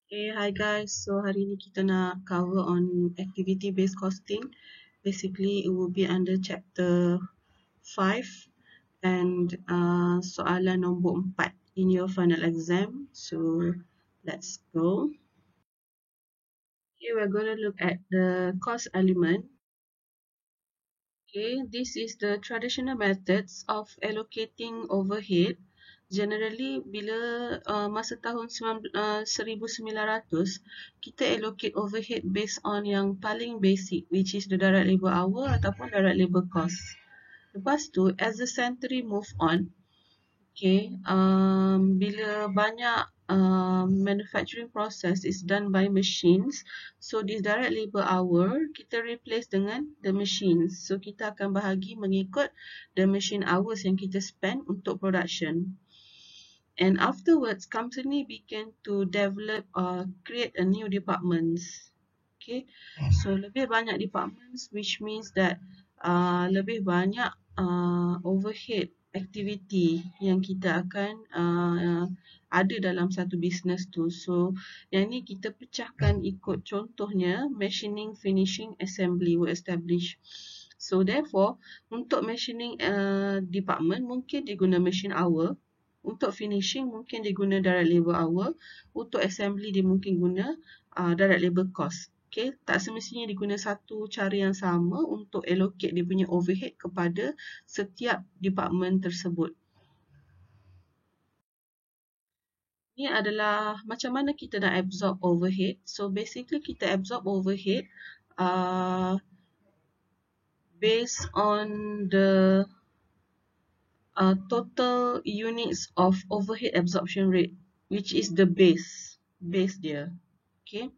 Hey, hi guys. So hari ni kita nak cover on activity-based costing. Basically, it will be under chapter 5 and soalan nombor 4 in your final exam. So let's go. Okay, we're going to look at the cost element. Okay, this is the traditional methods of allocating overhead. Generally, bila masa tahun 1900, kita allocate overhead based on yang paling basic, which is the direct labour hour ataupun direct labour cost. Lepas tu, as the century move on, okay, bila banyak manufacturing process is done by machines, so this direct labour hour kita replace dengan the machines. So kita akan bahagi mengikut the machine hours yang kita spend untuk production. And afterwards, company began to develop or create a new departments. Okay, so lebih banyak departments, which means that lebih banyak overhead activity yang kita akan ada dalam satu business tu. So yang ni kita pecahkan ikut contohnya machining, finishing, assembly were established. So therefore, untuk machining department mungkin dia guna machine hour. Untuk finishing mungkin dia guna direct labour hour. Untuk assembly dia mungkin guna direct labour cost. Okay, tak semestinya diguna satu cara yang sama untuk allocate dia punya overhead kepada setiap department tersebut. Ini adalah macam mana kita nak absorb overhead. So basically kita absorb overhead based on the total units of overhead absorption rate, which is the base dia. Okay.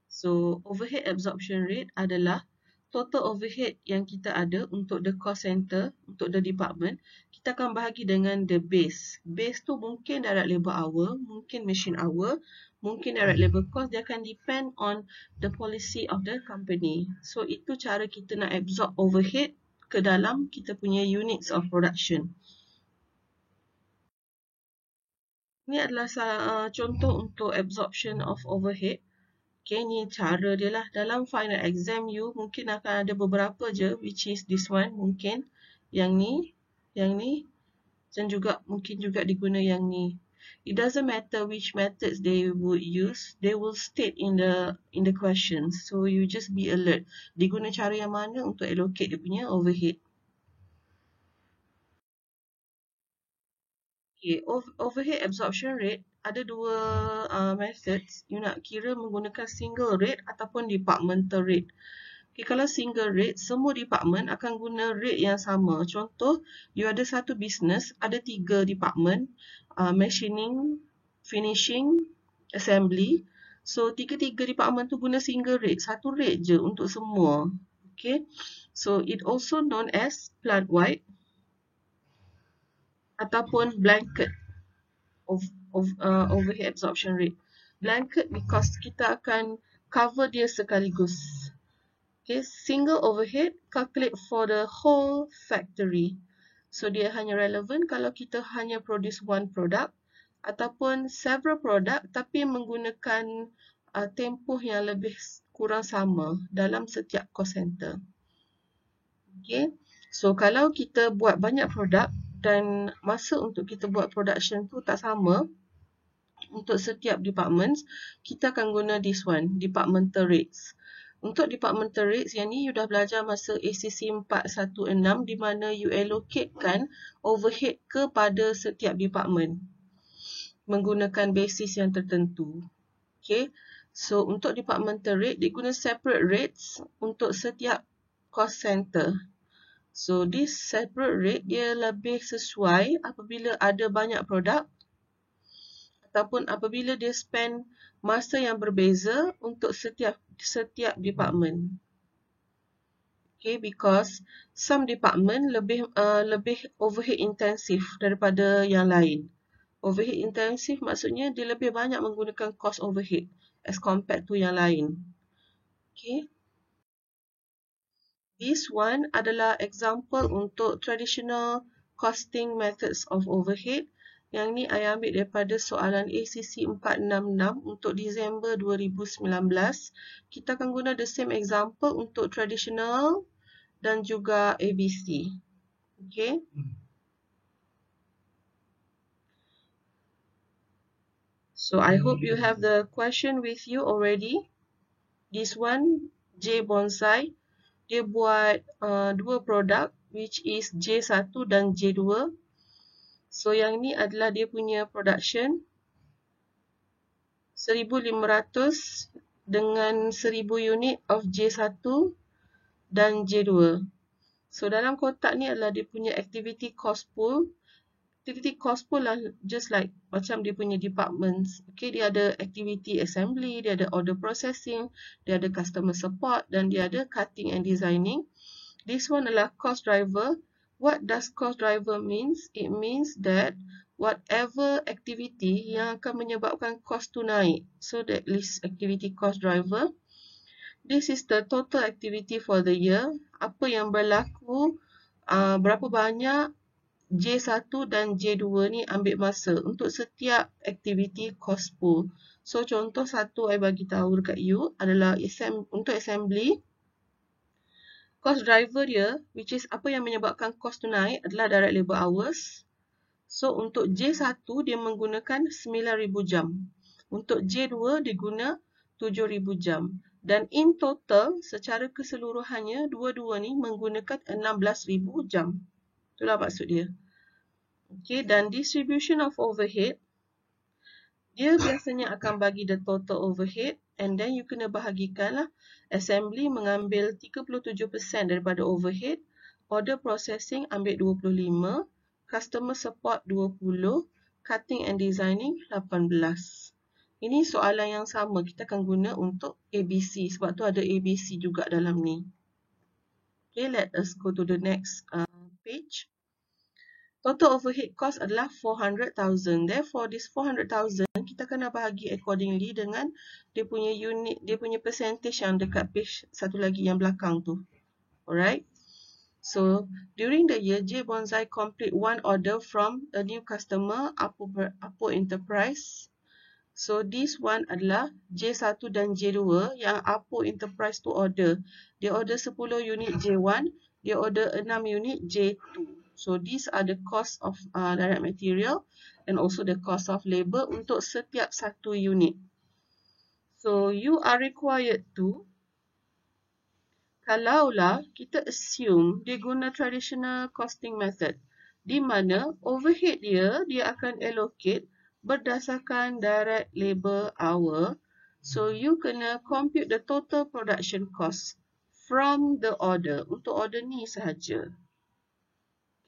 So overhead absorption rate adalah total overhead yang kita ada untuk the cost center, untuk the department. Kita akan bahagi dengan the base. Base tu mungkin direct labour hour, mungkin machine hour, mungkin direct labour cost. Dia akan depend on the policy of the company. So itu cara kita nak absorb overhead ke dalam kita punya units of production. Ini adalah contoh untuk absorption of overhead. Okay, ni cara dia lah. Dalam final exam you mungkin akan ada beberapa je, which is this one mungkin, yang ni, dan juga mungkin juga diguna yang ni. It doesn't matter which methods they would use, they will state in the questions. So you just be alert. Diguna cara yang mana untuk allocate dia punya overhead. Okay, overhead absorption rate ada dua methods. You nak kira menggunakan single rate ataupun departmental rate. Okay, kalau single rate, semua department akan guna rate yang sama. Contoh, you ada satu business, ada 3 department, machining, finishing, assembly. So, 3 department tu guna single rate, satu rate je untuk semua. Okay, so it also known as plant wide ataupun blanket overhead absorption rate. Blanket because kita akan cover dia sekaligus. Okay, single overhead calculate for the whole factory. So dia hanya relevan kalau kita hanya produce one product ataupun several product tapi menggunakan tempoh yang lebih kurang sama dalam setiap cost center. Okay, so kalau kita buat banyak produk dan masa untuk kita buat production tu tak sama untuk setiap departments, kita akan guna this one, departmental rates. Untuk departmental rates yang ni you dah belajar masa ACC 416 di mana you allocatekan overhead kepada setiap department menggunakan basis yang tertentu. Okay, so untuk departmental rate dia guna separate rates untuk setiap cost center. So this separate rate dia lebih sesuai apabila ada banyak produk ataupun apabila dia spend masa yang berbeza untuk setiap department. Okay, because some department lebih overhead intensive daripada yang lain. Overhead intensive maksudnya dia lebih banyak menggunakan cost overhead as compared to yang lain. Okay. This one adalah example untuk traditional costing methods of overhead. Yang ni I ambil daripada soalan ACC 466 untuk Disember 2019. Kita akan guna the same example untuk traditional dan juga ABC. Okay. So I hope you have the question with you already. This one, J Bonsai, dia buat dua produk which is J1 dan J2. So yang ni adalah dia punya production 1500 dengan 1000 unit of J1 dan J2. So dalam kotak ni adalah dia punya activity cost pool. Activity cost pool lah just like macam dia punya departments. Okay, dia ada activity assembly, dia ada order processing, dia ada customer support dan dia ada cutting and designing. This one adalah cost driver. What does cost driver means? It means that whatever activity yang akan menyebabkan cost tu naik. So that is activity cost driver. This is the total activity for the year. Apa yang berlaku, berapa banyak J1 dan J2 ni ambil masa untuk setiap activity cost pool. So contoh satu I bagi tahu dekat you adalah untuk assembly. Cost driver dia, which is apa yang menyebabkan cost tu naik adalah direct labor hours. So untuk J1 dia menggunakan 9,000 jam. Untuk J2 dia guna 7,000 jam. Dan in total secara keseluruhannya dua-dua ni menggunakan 16,000 jam. Itulah maksud dia. Okay, dan distribution of overhead, dia biasanya akan bagi the total overhead and then you kena bahagikan lah. Assembly mengambil 37% daripada overhead, order processing ambil 25%, customer support 20%, cutting and designing 18%. Ini soalan yang sama kita akan guna untuk ABC sebab tu ada ABC juga dalam ni. Okay, let us go to the next page. Total overhead cost adalah 400,000. Therefore, this 400,000 kita kena bahagi accordingly dengan dia punya unit, dia punya percentage yang dekat page satu lagi yang belakang tu. Alright. So, during the year, J Bonsai complete one order from a new customer, Apo Enterprise. So, this one adalah J1 dan J2 yang Apo Enterprise tu order. Dia order 10 unit J1, dia order 6 unit J2. So, these are the cost of direct material and also the cost of labor untuk setiap satu unit. So, you are required to, kalaulah kita assume dia guna traditional costing method, di mana overhead dia akan allocate berdasarkan direct labor hour. So, you kena compute the total production cost from the order. Untuk order ni sahaja.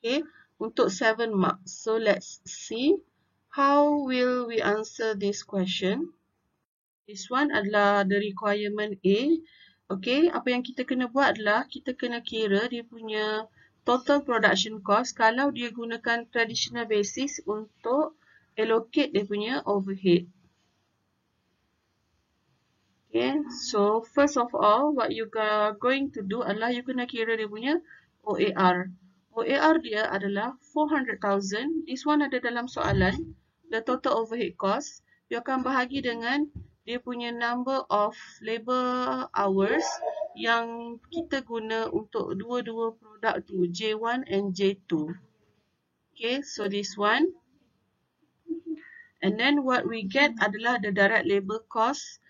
Okay, untuk 7 marks. So, let's see how will we answer this question. This one adalah the requirement A. Okay, apa yang kita kena buat adalah kita kena kira dia punya total production cost kalau dia gunakan traditional basis untuk allocate dia punya overhead. Okay, so first of all, what you are going to do adalah you kena kira dia punya OAR. OAR dia adalah 400,000. This one ada dalam soalan. The total overhead cost. You akan bahagi dengan dia punya number of labor hours yang kita guna untuk dua-dua produk tu, J1 and J2. Okay, so this one. And then what we get adalah the direct labor cost,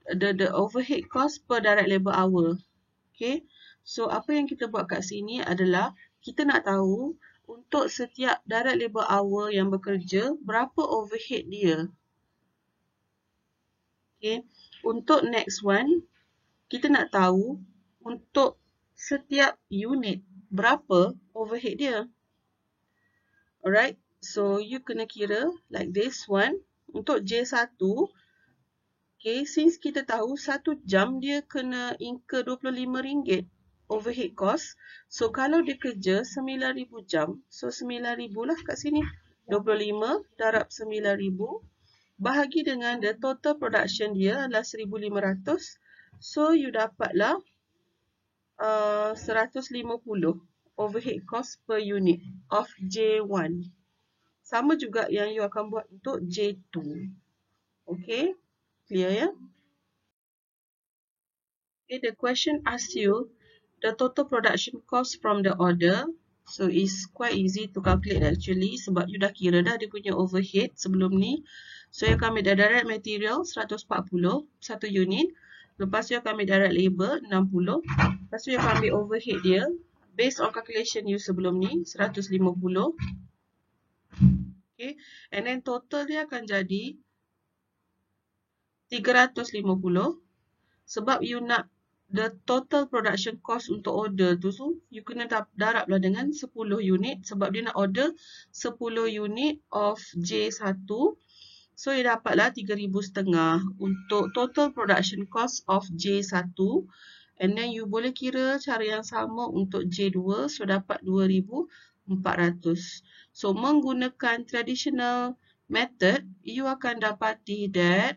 the overhead cost per direct labor hour. Okay. So, apa yang kita buat kat sini adalah kita nak tahu untuk setiap direct labor hour yang bekerja, berapa overhead dia. Okay. Untuk next one, kita nak tahu untuk setiap unit, berapa overhead dia. Alright. So, you kena kira like this one. Untuk J1, okay, since kita tahu 1 jam dia kena incur RM25 overhead cost. So, kalau dia kerja 9,000 jam, so 9,000 lah kat sini. 25 darab 9,000 bahagi dengan the total production dia adalah 1,500. So, you dapatlah 150 overhead cost per unit of J1. Sama juga yang you akan buat untuk J2. Okay, clear ya? Okay, the question asks you the total production cost from the order. So it's quite easy to calculate actually sebab you dah kira dah dia punya overhead sebelum ni. So you akan ambil direct material 140 satu unit. Lepas tu you akan ambil direct labor 60. Lepas tu you akan ambil overhead dia based on calculation you sebelum ni 150. Okay, and then total dia akan jadi 350 sebab you nak the total production cost untuk order tu, so you kena darablah dengan 10 unit sebab dia nak order 10 unit of J1. So you dapatlah 3,500 untuk total production cost of J1. And then you boleh kira cara yang sama untuk J2, so dapat 2,400. So menggunakan traditional method, you akan dapati that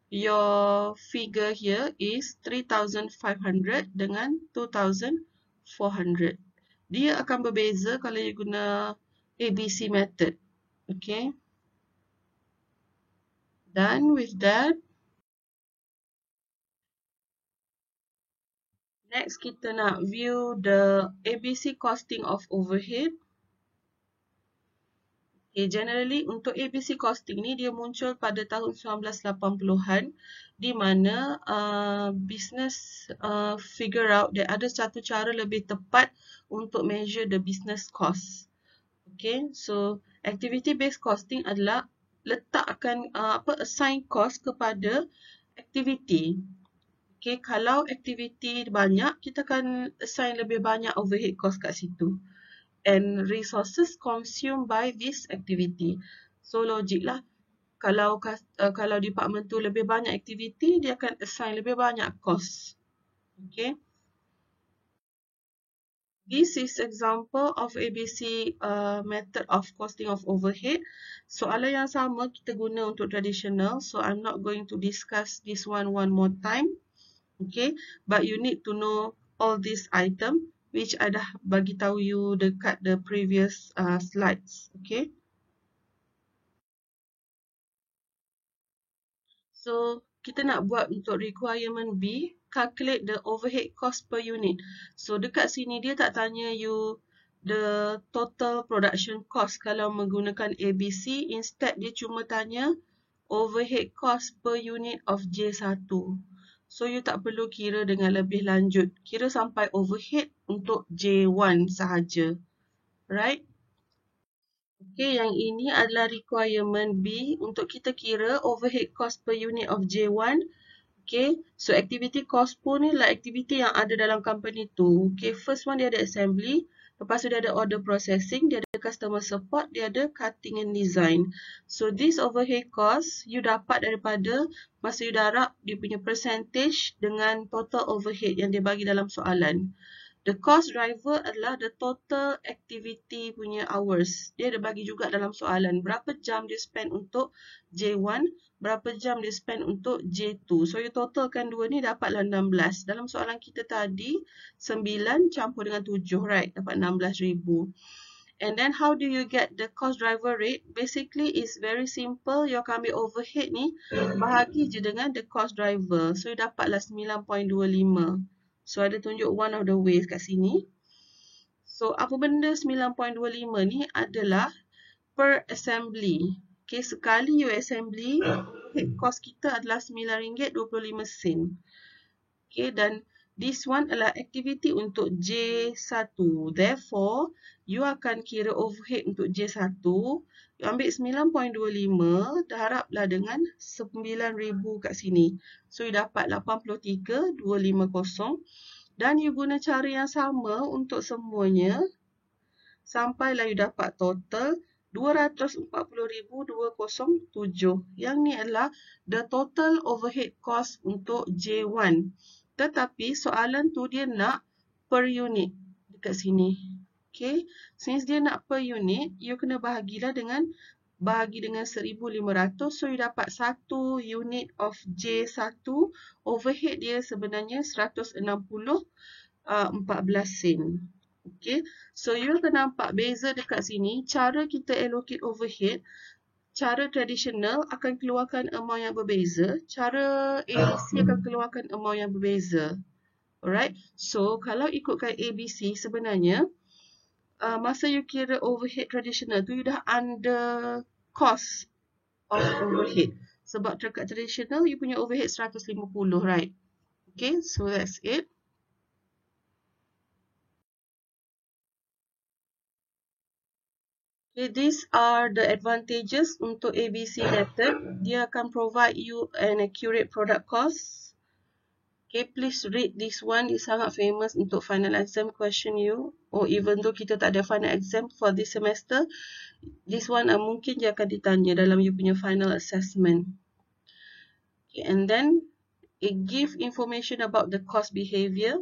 your figure here is 3,500 dengan 2,400. Dia akan berbeza kalau you guna ABC method. Okay. Done with that. Next, kita nak view the ABC costing of overhead. Okay, generally untuk ABC costing ni dia muncul pada tahun 1980-an di mana business figure out that ada satu cara lebih tepat untuk measure the business cost. Okay, so activity based costing adalah letakkan assign cost kepada activity. Okay, kalau activity banyak, kita akan assign lebih banyak overhead cost kat situ. And resources consumed by this activity. So logik lah. Kalau department tu lebih banyak activity, dia akan assign lebih banyak cost. Okay. This is example of ABC method of costing of overhead. Soalan yang sama kita guna untuk traditional. So I'm not going to discuss this one more time. Okay. But you need to know all these items, which I dah bagi tahu you dekat the previous slides. Okay. So, kita nak buat untuk requirement B, calculate the overhead cost per unit. So, dekat sini dia tak tanya you the total production cost kalau menggunakan ABC. Instead, dia cuma tanya overhead cost per unit of J1. So, you tak perlu kira dengan lebih lanjut. Kira sampai overhead untuk J1 sahaja. Right? Okay, yang ini adalah requirement B untuk kita kira overhead cost per unit of J1. Okay, so activity cost pun ni lah activity yang ada dalam company tu. Okay, first one dia ada assembly. Lepas tu dia ada order processing, dia ada customer support, dia ada cutting and design. So this overhead cost you dapat daripada masa you darab dia punya percentage dengan total overhead yang dia bagi dalam soalan. The cost driver adalah the total activity punya hours. Dia ada bagi juga dalam soalan berapa jam dia spend untuk J1, berapa jam dia spend untuk J2. So you totalkan dua ni dapatlah 16. Dalam soalan kita tadi 9 campur dengan 7, right? Dapat 16,000. And then how do you get the cost driver rate? Basically it's very simple. You akan ambil overhead ni bahagi je dengan the cost driver. So you dapatlah 9.25. So ada tunjuk one of the ways kat sini. So apa benda 9.25 ni adalah per assembly. Okay, sekali you assembly, cost kita adalah RM9.25. Okay, dan this one adalah activity untuk J1. Therefore, you akan kira overhead untuk J1. You ambil 9.25, darablah dengan 9,000 kat sini. So, you dapat 83,250. Dan you guna cara yang sama untuk semuanya. Sampailah you dapat total 240,207. Yang ni adalah the total overhead cost untuk J1. Tetapi soalan tu dia nak per unit dekat sini. Okay. Since dia nak per unit, you kena bahagilah dengan 1,500. So you dapat 1 unit of J1. Overhead dia sebenarnya 160 14 sen. Okay, so you akan nampak beza dekat sini. Cara kita allocate overhead, cara tradisional akan keluarkan amount yang berbeza. Cara ABC akan keluarkan amount yang berbeza. Alright, so kalau ikutkan ABC sebenarnya, masa you kira overhead tradisional tu, you dah under cost of overhead. Sebab dekat tradisional, you punya overhead 150, right? Okay, so that's it. Okay, these are the advantages untuk ABC method. Dia akan provide you an accurate product cost. Okay, please read this one. It's sangat famous untuk final exam question you. Or even though kita tak ada final exam for this semester, this one mungkin dia akan ditanya dalam you punya final assessment. Okay, and then it give information about the cost behavior.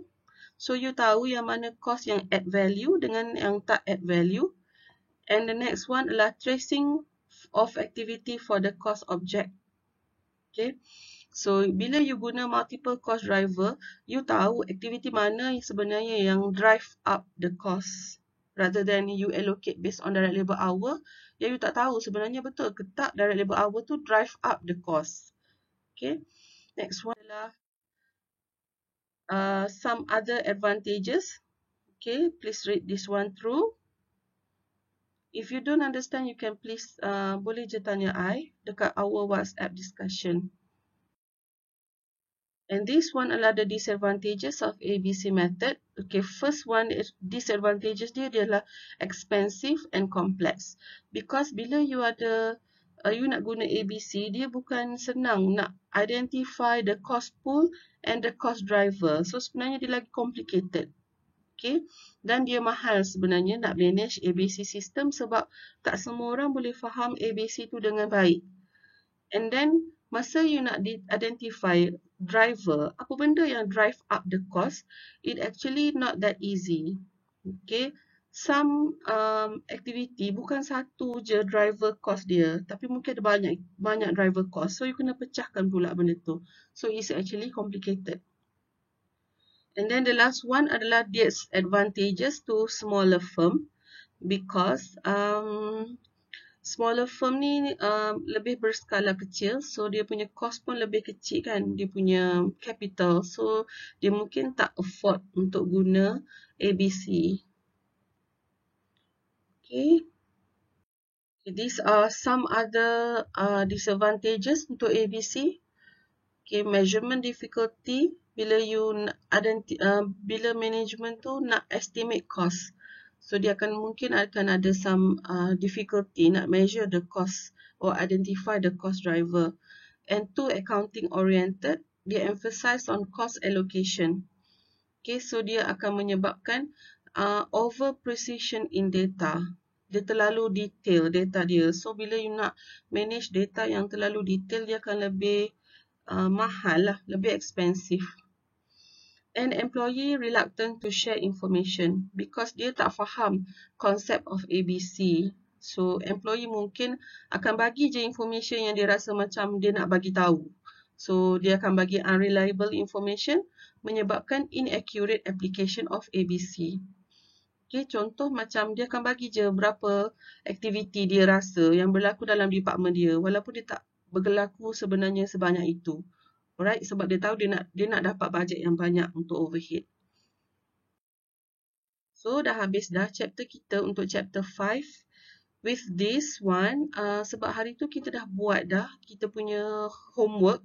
So you tahu yang mana cost yang add value dengan yang tak add value. And the next one adalah tracing of activity for the cost object. Okay, so bila you guna multiple cost driver, you tahu aktiviti mana sebenarnya yang drive up the cost, rather than you allocate based on direct labor hour, yang you tak tahu sebenarnya betul ke tak direct labor hour tu drive up the cost. Okay, next one adalah some other advantages. Okay, please read this one through. If you don't understand, you can please boleh je tanya I dekat our WhatsApp discussion. And this one adalah the disadvantages of ABC method. Okay, first one is disadvantages dia adalah expensive and complex. Because bila you ada you nak guna ABC, dia bukan senang nak identify the cost pool and the cost driver. So sebenarnya dia lagi complicated. Okay, dan dia mahal sebenarnya nak manage ABC system sebab tak semua orang boleh faham ABC tu dengan baik. And then masa you nak identify driver, apa benda yang drive up the cost, it actually not that easy. Okay, some activity bukan satu je driver cost dia, tapi mungkin ada banyak driver cost. So you kena pecahkan pula benda tu. So it's actually complicated. And then the last one adalah disadvantages to smaller firm, because smaller firm ni lebih berskala kecil, so dia punya cost pun lebih kecil kan, dia punya capital, so dia mungkin tak afford untuk guna ABC. Okay, these are some other disadvantages untuk ABC. Okay, measurement difficulty, bila bila management tu nak estimate cost, so dia mungkin akan ada some difficulty nak measure the cost or identify the cost driver. And too accounting oriented, dia emphasize on cost allocation. Okay, so dia akan menyebabkan over precision in data. Dia terlalu detail data dia, so bila you nak manage data yang terlalu detail, dia akan lebih mahal lah, lebih expensive. And employee reluctant to share information because dia tak faham concept of ABC. So employee mungkin akan bagi je information yang dia rasa macam dia nak bagi tahu. So dia akan bagi unreliable information, menyebabkan inaccurate application of ABC. Okay, contoh macam dia akan bagi je berapa aktiviti dia rasa yang berlaku dalam department dia, walaupun dia tak berlaku sebenarnya sebanyak itu. Alright, sebab dia tahu dia nak dapat bajet yang banyak untuk overhead. So dah habis dah chapter kita untuk chapter 5. With this one, sebab hari tu kita dah buat dah kita punya homework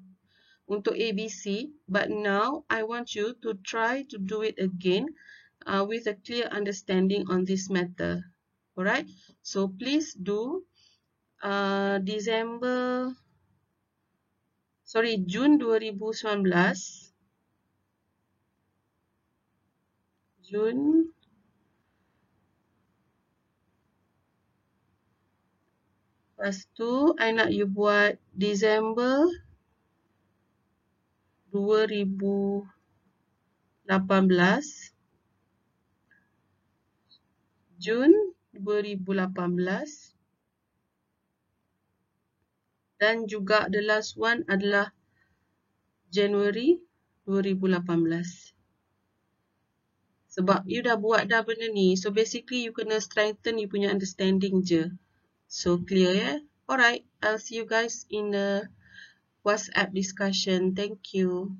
untuk ABC, but now I want you to try to do it again with a clear understanding on this matter. Alright, so please do Jun 2019. Jun. Lepas tu, I nak you buat Disember 2018. Jun 2018. Dan juga the last one adalah January 2018. Sebab you dah buat dah benda ni. So basically you kena strengthen you punya understanding je. So clear ya? Alright, I'll see you guys in the WhatsApp discussion. Thank you.